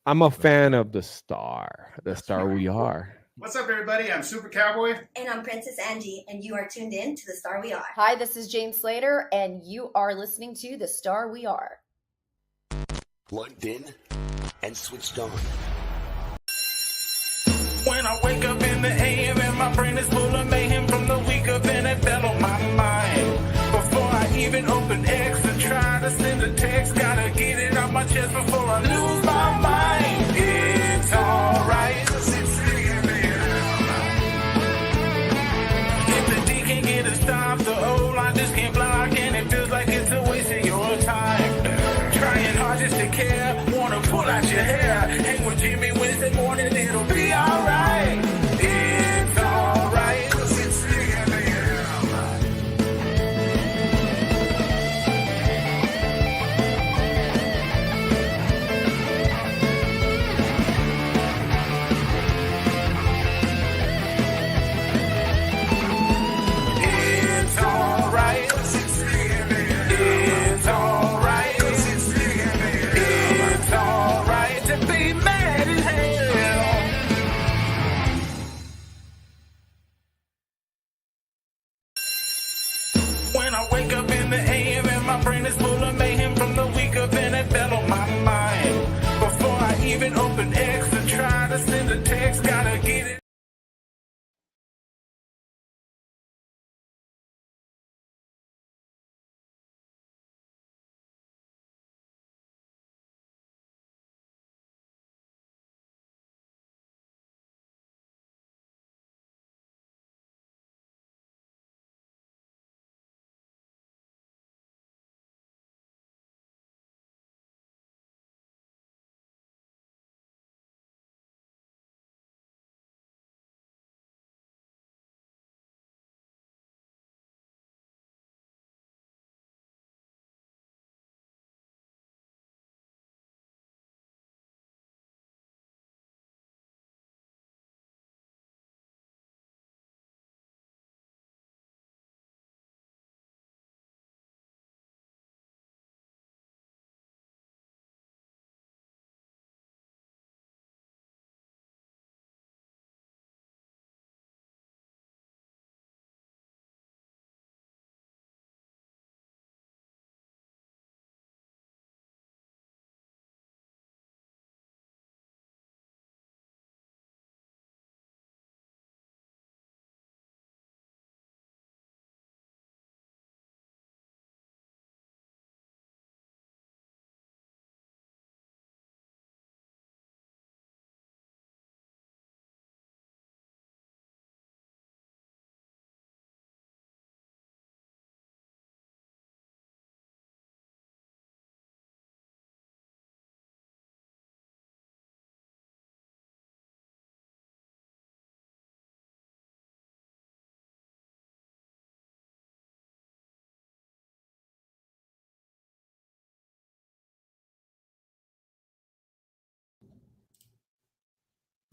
I'm a fan of the star we are. What's up, everybody? I'm Super Cowboy. And I'm Princess Angie, and you are tuned in to The Star We Are. Hi, this is Jane Slater, and you are listening to The Star We Are. Plugged in and switched on. When I wake up in the AM and my brain is full of mayhem from the week of NFL on my mind. Before I even open X and try to send a text, gotta get it off my chest before I lose my mind. It's alright. If the D can't get a stop, the O line just can't block, and it feels like it's a waste of your time. Trying hard just to care, wanna pull out your hair. Hang with Jimmy Wednesday morning, it'll be alright. It's alright. It's alright. It's alright. It's alright to be mad as hell. When I wake up in the AM and my brain is full of mayhem from the week of NFL on my mind. Before I even open X and try to send a text, gotta get it.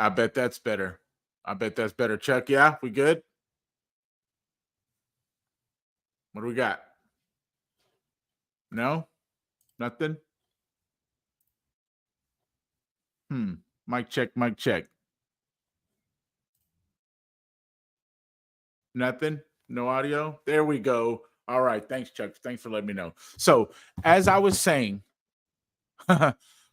I bet that's better. Chuck, yeah, we good? What do we got? No? Nothing? Mic check. Nothing? No audio? There we go. All right. Thanks, Chuck. Thanks for letting me know. So, as I was saying,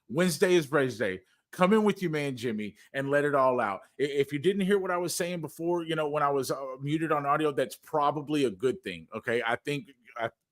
Wednesday is Braves Day. Come in with you, man, Jimmy, and let it all out. If you didn't hear what I was saying before, when I was muted on audio, that's probably a good thing. Okay. I think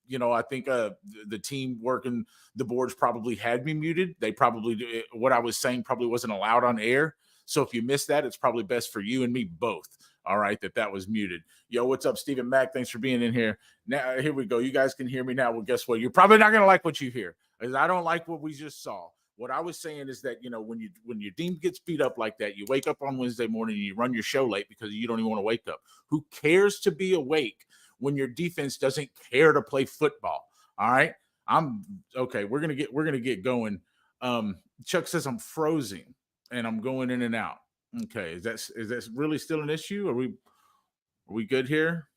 the team working the boards probably had me muted. They probably, what I was saying probably wasn't allowed on air. So if you missed that, it's probably best for you and me both. All right, that was muted. Yo, what's up, Stephen Mack? Thanks for being in here. Now, here we go. You guys can hear me now. Well, guess what? You're probably not going to like what you hear, because I don't like what we just saw. What I was saying is that, when your team gets beat up like that, you wake up on Wednesday morning and you run your show late because you don't even want to wake up. Who cares to be awake when your defense doesn't care to play football? All right. I'm okay. We're going to get going. Chuck says I'm frozen and I'm going in and out. Okay. Is that really still an issue? Are we good here?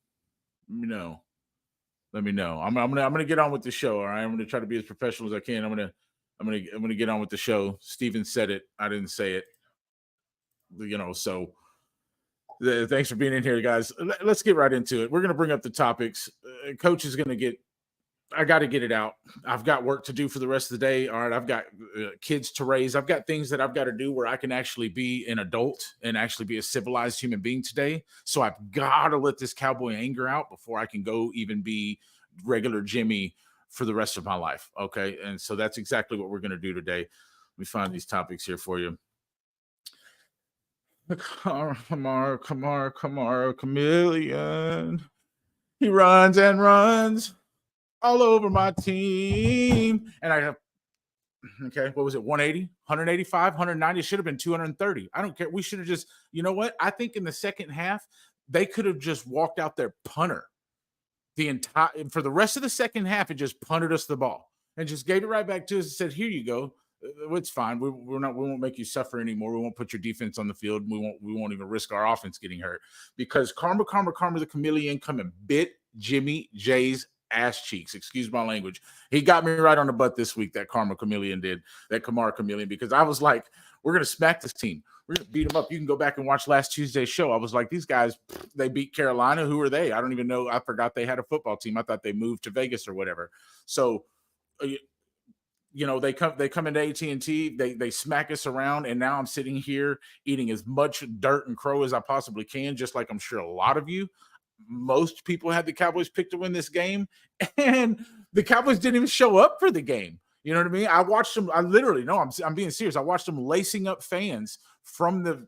Let me know. I'm gonna get on with the show. All right. I'm gonna try to be as professional as I can. I'm gonna I'm gonna get on with the show. Steven said it. I didn't say it. So thanks for being in here, guys. Let's get right into it. We're gonna bring up the topics. Coach is gonna get. I got to get it out. I've got work to do for the rest of the day. All right, I've got kids to raise. I've got things that I've got to do where I can actually be an adult and actually be a civilized human being today. So I've got to let this cowboy anger out before I can go even be regular Jimmy for the rest of my life. Okay, and so that's exactly what we're going to do today. Let me find these topics here for you. Kamara, chameleon. He runs and runs all over my team. And I have, okay, what was it? 180, 185, 190. It should have been 230. I don't care. We should have just, you know what? I think in the second half, they could have just walked out their punter for the rest of the second half. It just punted us the ball and just gave it right back to us and said, here you go. It's fine. We won't make you suffer anymore. We won't put your defense on the field. We won't even risk our offense getting hurt because Karma the chameleon come and bit Jimmy J's ass cheeks. Excuse my language. He got me right on the butt this week. That Kamara chameleon, because I was like, we're going to smack this team. We're going to beat them up. You can go back and watch last Tuesday's show. I was like, these guys, they beat Carolina. Who are they? I don't even know. I forgot they had a football team. I thought they moved to Vegas or whatever. So, they come into AT&T, they smack us around, and now I'm sitting here eating as much dirt and crow as I possibly can, just like I'm sure a lot of you. Most people had the Cowboys picked to win this game, and the Cowboys didn't even show up for the game. You know what I mean? I watched them. I literally, no, I'm being serious. I watched them lacing up fans from the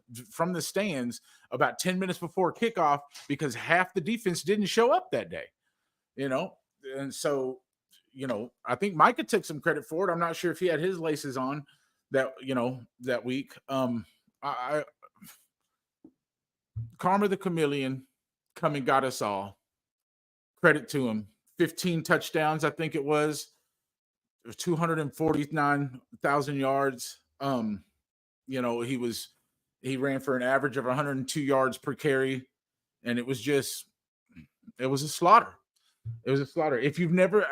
stands about 10 minutes before kickoff because half the defense didn't show up that day. And so, I think Micah took some credit for it. I'm not sure if he had his laces on that week. Karma the chameleon come and got us all. Credit to him. 15 touchdowns, I think it was. 249,000 yards. He ran for an average of 102 yards per carry, and it was a slaughter. It was a slaughter. If you've never,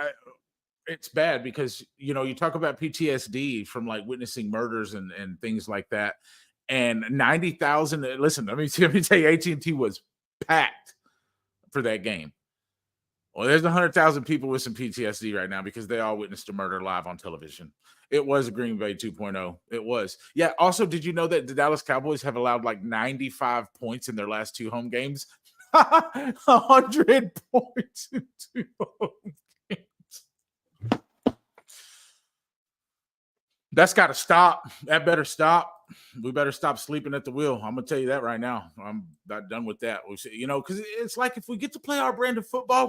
it's bad because you talk about PTSD from like witnessing murders and things like that, and 90,000. Listen, let me tell you, AT&T was packed for that game. Well, there's 100,000 people with some PTSD right now because they all witnessed a murder live on television. It was a Green Bay 2.0. It was. Yeah. Also, did you know that the Dallas Cowboys have allowed like 95 points in their last two home games? 100 points in two home games. That's got to stop. That better stop. We better stop sleeping at the wheel. I'm gonna tell you that right now. I'm not done with that. Because it's like if we get to play our brand of football,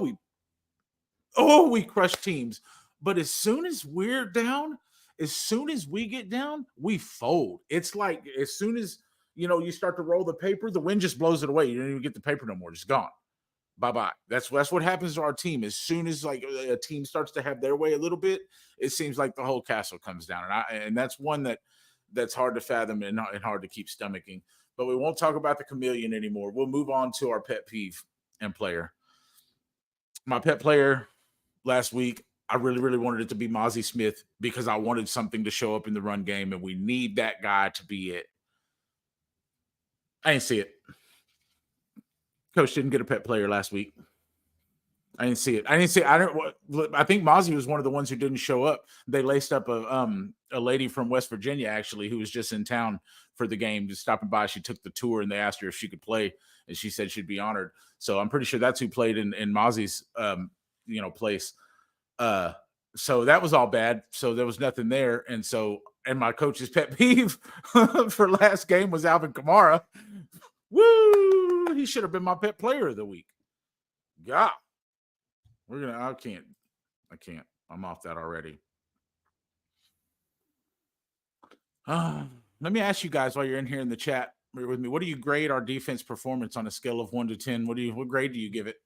we crush teams. But as soon as we're down, as soon as we get down, we fold. It's like as soon as you start to roll the paper, the wind just blows it away. You don't even get the paper no more. It's gone. Bye-bye. That's what happens to our team. As soon as like a team starts to have their way a little bit, it seems like the whole castle comes down. And that's one that's hard to fathom and hard to keep stomaching. But we won't talk about the chameleon anymore. We'll move on to our pet peeve and player. My pet player last week, I really, really wanted it to be Mozzie Smith because I wanted something to show up in the run game, and we need that guy to be it. I didn't see it. Coach didn't get a pet player last week. I didn't see it. I think Mozzie was one of the ones who didn't show up. They laced up a lady from West Virginia, actually, who was just in town for the game, just stopping by. She took the tour, and they asked her if she could play, and she said she'd be honored. So I'm pretty sure that's who played in Mozzie's place. So that was all bad. So there was nothing there. And my coach's pet peeve for last game was Alvin Kamara. Woo! He should have been my pet player of the week. God. I can't. I'm off that already. Let me ask you guys while you're in here in the chat with me. What do you grade our defense performance on a scale of 1 to 10? What grade do you give it?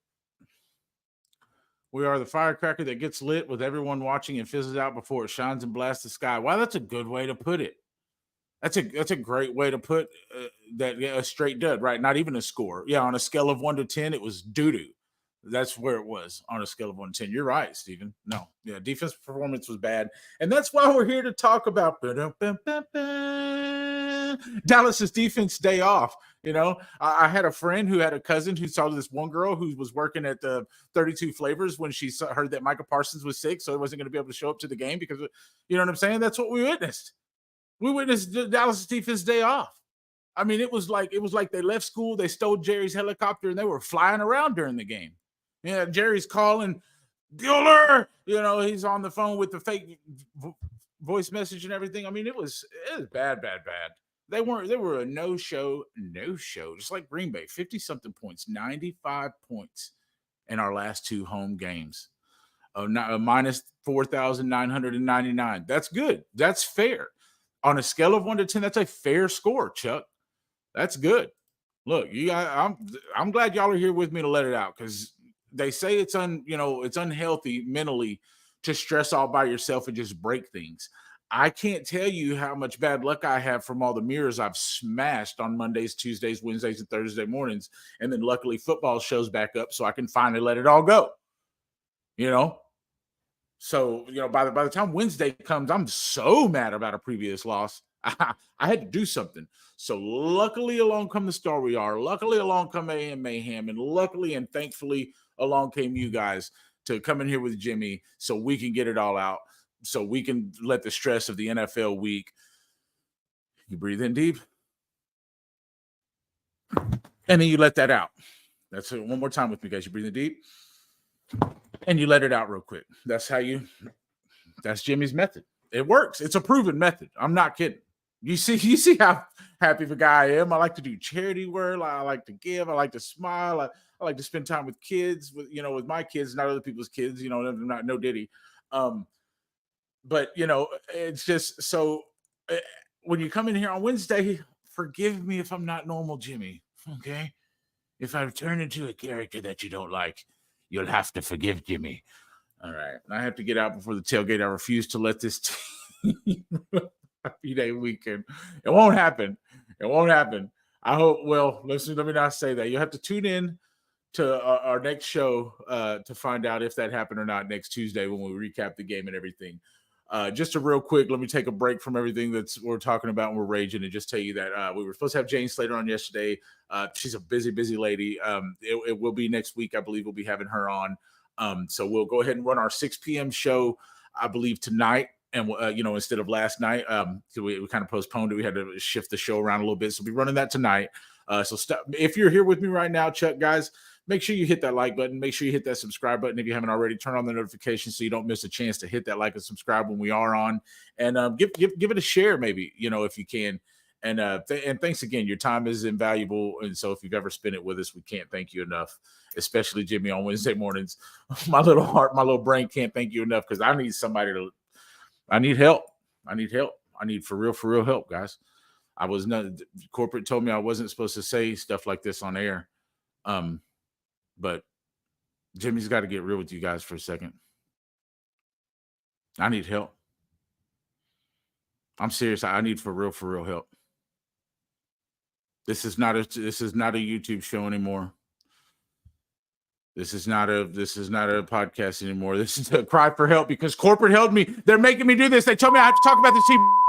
We are the firecracker that gets lit with everyone watching and fizzles out before it shines and blasts the sky. Wow, that's a good way to put it. That's a great way to put that. Yeah, a straight dud, right? Not even a score. Yeah, on a scale of 1 to 10, it was doo-doo. That's where it was on a scale of 1 to 10. You're right, Steven. No, yeah, defense performance was bad. And that's why we're here to talk about Dallas's defense day off. You know, I had a friend who had a cousin who saw this one girl who was working at the 32 Flavors when she heard that Micah Parsons was sick, so he wasn't going to be able to show up to the game because, you know what I'm saying? That's what we witnessed. We witnessed Dallas's defense day off. I mean, it was like they left school, they stole Jerry's helicopter, and they were flying around during the game. Yeah, Jerry's calling Bueller. You know, he's on the phone with the fake voice message and everything. I mean, it was bad. They were a no-show, just like Green Bay. 50-something points, 95 points in our last 2 home games. Minus 4,999. That's good. That's fair. On a scale of 1 to 10, that's a fair score, Chuck. That's good. Look, I'm glad y'all are here with me to let it out, because they say it's unhealthy mentally to stress all by yourself and just break things. I can't tell you how much bad luck I have from all the mirrors I've smashed on Mondays, Tuesdays, Wednesdays, and Thursday mornings. And then luckily football shows back up so I can finally let it all go. You know? So, you know, by the time Wednesday comes, I'm so mad about a previous loss. I had to do something. So luckily along come the Star We Are. Luckily along come MaYhEm. And luckily and thankfully along came you guys to come in here with Jimmy so we can get it all out. So we can let the stress of the NFL week. You breathe in deep. And then you let that out. That's it. One more time with me, guys. You breathe in deep. And you let it out real quick. That's Jimmy's method. It works. It's a proven method. I'm not kidding. You see how happy of a guy I am. I like to do charity work. I like to give. I like to smile. I like to spend time with kids, with my kids, not other people's kids, not no diddy. But it's just so when you come in here on Wednesday, forgive me if I'm not normal, Jimmy. Okay. If I've turned into a character that you don't like, you'll have to forgive Jimmy. All right. I have to get out before the tailgate. I refuse to let this happy day weekend. It won't happen. I hope. Well, listen, let me not say that. You'll have to tune in to our next show to find out if that happened or not next Tuesday when we recap the game and everything. Just a real quick, let me take a break from everything we're talking about and we're raging and just tell you that we were supposed to have Jane Slater on yesterday. She's a busy lady. It will be next week. I believe we'll be having her on. So we'll go ahead and run our 6 p.m. show, I believe, tonight. And, instead of last night, so we kind of postponed it. We had to shift the show around a little bit. So we'll be running that tonight. So if you're here with me right now, Chuck, guys, make sure you hit that like button. Make sure you hit that subscribe button if you haven't already. Turn on the notifications so you don't miss a chance to hit that like and subscribe when we are on. And give it a share, maybe, if you can. And and thanks again. Your time is invaluable. And so if you've ever spent it with us, we can't thank you enough, especially Jimmy on Wednesday mornings. My little heart, my little brain can't thank you enough because I need I need help. I need for real help, guys. Corporate told me I wasn't supposed to say stuff like this on air. But Jimmy's got to get real with you guys for a second. I need help. I'm serious. I need for real help. This is not a YouTube show anymore. This is not a podcast anymore. This is a cry for help because corporate held me. They're making me do this. They told me I have to talk about this team.